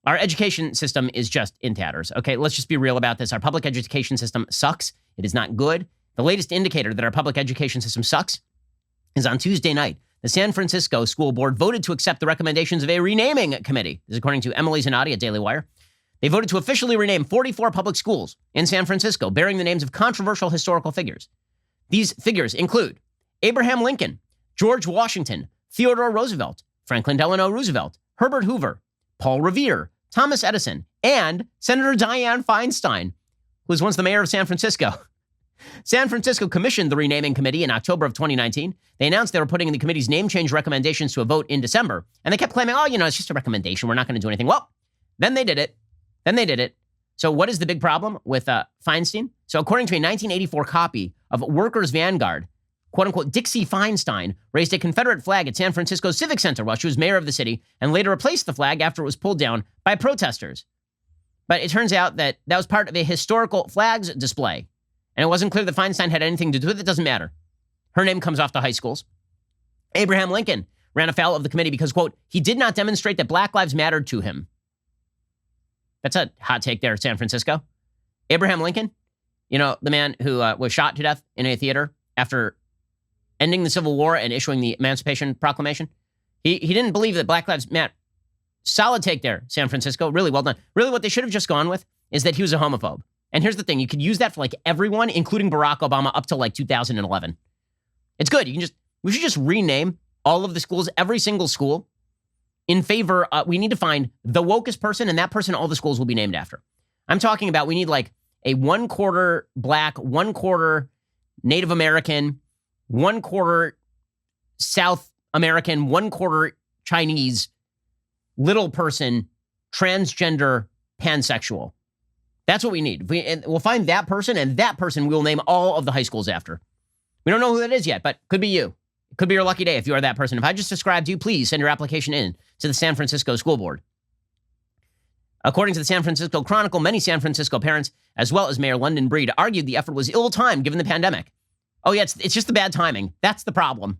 Our education system is just in tatters. Okay, let's just be real about this. Our public education system sucks. It is not good. The latest indicator that our public education system sucks is on Tuesday night. The San Francisco School Board voted to accept the recommendations of a renaming committee. This is according to Emily Zanotti at Daily Wire. They voted to officially rename 44 public schools in San Francisco, bearing the names of controversial historical figures. These figures include Abraham Lincoln, George Washington, Theodore Roosevelt, Franklin Delano Roosevelt, Herbert Hoover, Paul Revere, Thomas Edison, and Senator Dianne Feinstein, who was once the mayor of San Francisco. San Francisco commissioned the renaming committee in October of 2019. They announced they were putting the committee's name change recommendations to a vote in December, and they kept claiming, it's just a recommendation. We're not going to do anything. Well, then they did it. So what is the big problem with Feinstein? So according to a 1984 copy of Workers' Vanguard, quote-unquote, Dixie Feinstein raised a Confederate flag at San Francisco Civic Center while she was mayor of the city and later replaced the flag after it was pulled down by protesters. But it turns out that was part of a historical flags display. And it wasn't clear that Feinstein had anything to do with it. It doesn't matter. Her name comes off the high schools. Abraham Lincoln ran afoul of the committee because, quote, he did not demonstrate that Black lives mattered to him. That's a hot take there, San Francisco. Abraham Lincoln, the man who was shot to death in a theater after ending the Civil War and issuing the Emancipation Proclamation. He didn't believe that Black lives matter. Solid take there, San Francisco. Really well done. Really what they should have just gone with is that he was a homophobe. And here's the thing. You could use that for everyone, including Barack Obama, up to 2011. It's good. We should just rename all of the schools, every single school, in favor. We need to find the wokest person, and that person all the schools will be named after. I'm talking about we need a 1/4 Black, 1/4 Native American, 1/4 South American, 1/4 Chinese, little person, transgender, pansexual. That's what we need. We'll find that person, and that person we will name all of the high schools after. We don't know who that is yet, but could be you. It could be your lucky day if you are that person. If I just described you, please send your application in to the San Francisco School Board. According to the San Francisco Chronicle, many San Francisco parents, as well as Mayor London Breed, argued the effort was ill-timed given the pandemic. Oh yeah, it's just the bad timing. That's the problem.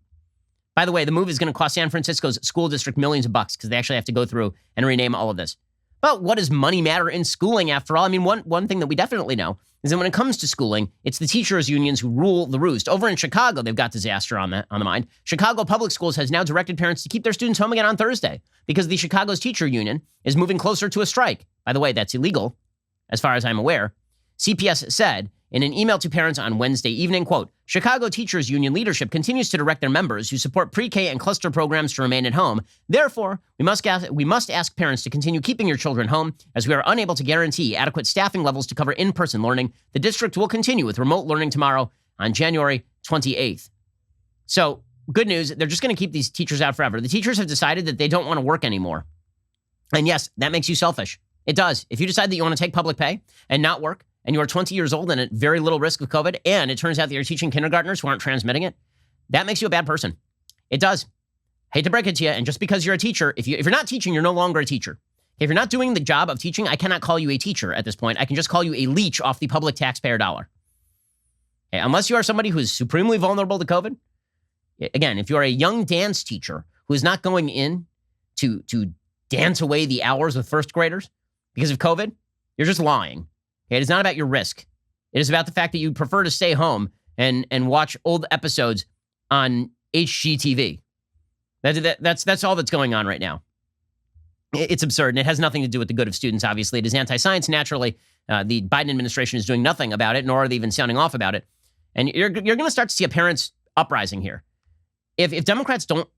By the way, the move is going to cost San Francisco's school district millions of bucks because they actually have to go through and rename all of this. But what does money matter in schooling after all? I mean, one thing that we definitely know is that when it comes to schooling, it's the teachers' unions who rule the roost. Over in Chicago, they've got disaster on the mind. Chicago Public Schools has now directed parents to keep their students home again on Thursday because the Chicago's teacher union is moving closer to a strike. By the way, that's illegal, as far as I'm aware. CPS said in an email to parents on Wednesday evening, quote, Chicago Teachers Union leadership continues to direct their members who support pre-K and cluster programs to remain at home. Therefore, we must ask parents to continue keeping your children home as we are unable to guarantee adequate staffing levels to cover in-person learning. The district will continue with remote learning tomorrow on January 28th. So, good news, they're just going to keep these teachers out forever. The teachers have decided that they don't want to work anymore. And yes, that makes you selfish. It does. If you decide that you want to take public pay and not work, and you are 20 years old and at very little risk of COVID, and it turns out that you're teaching kindergartners who aren't transmitting it, that makes you a bad person. It does. Hate to break it to you, and just because you're a teacher, if you're not teaching, you're no longer a teacher. If you're not doing the job of teaching, I cannot call you a teacher at this point. I can just call you a leech off the public taxpayer dollar. Okay, unless you are somebody who is supremely vulnerable to COVID. Again, if you're a young dance teacher who is not going in to dance away the hours with first graders because of COVID, you're just lying. It is not about your risk. It is about the fact that you prefer to stay home and watch old episodes on HGTV. That's all that's going on right now. It's absurd, and it has nothing to do with the good of students, obviously. It is anti-science, naturally. The Biden administration is doing nothing about it, nor are they even sounding off about it. And you're going to start to see a parents' uprising here. If Democrats don't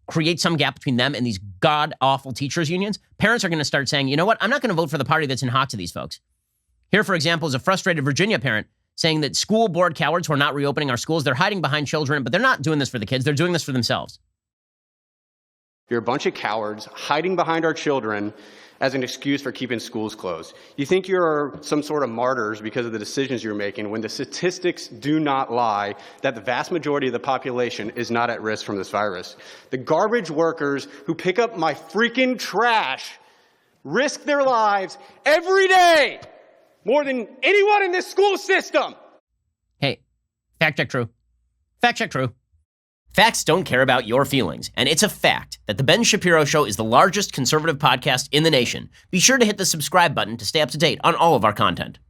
create some gap between them and these god-awful teachers' unions, parents are going to start saying, you know what, I'm not going to vote for the party that's in hock to these folks. Here, for example, is a frustrated Virginia parent saying that school board cowards who are not reopening our schools, they're hiding behind children, but they're not doing this for the kids. They're doing this for themselves. You're a bunch of cowards hiding behind our children as an excuse for keeping schools closed. You think you're some sort of martyrs because of the decisions you're making when the statistics do not lie that the vast majority of the population is not at risk from this virus. The garbage workers who pick up my freaking trash risk their lives every day. More than anyone in this school system. Hey, fact check true. Fact check true. Facts don't care about your feelings, and it's a fact that The Ben Shapiro Show is the largest conservative podcast in the nation. Be sure to hit the subscribe button to stay up to date on all of our content.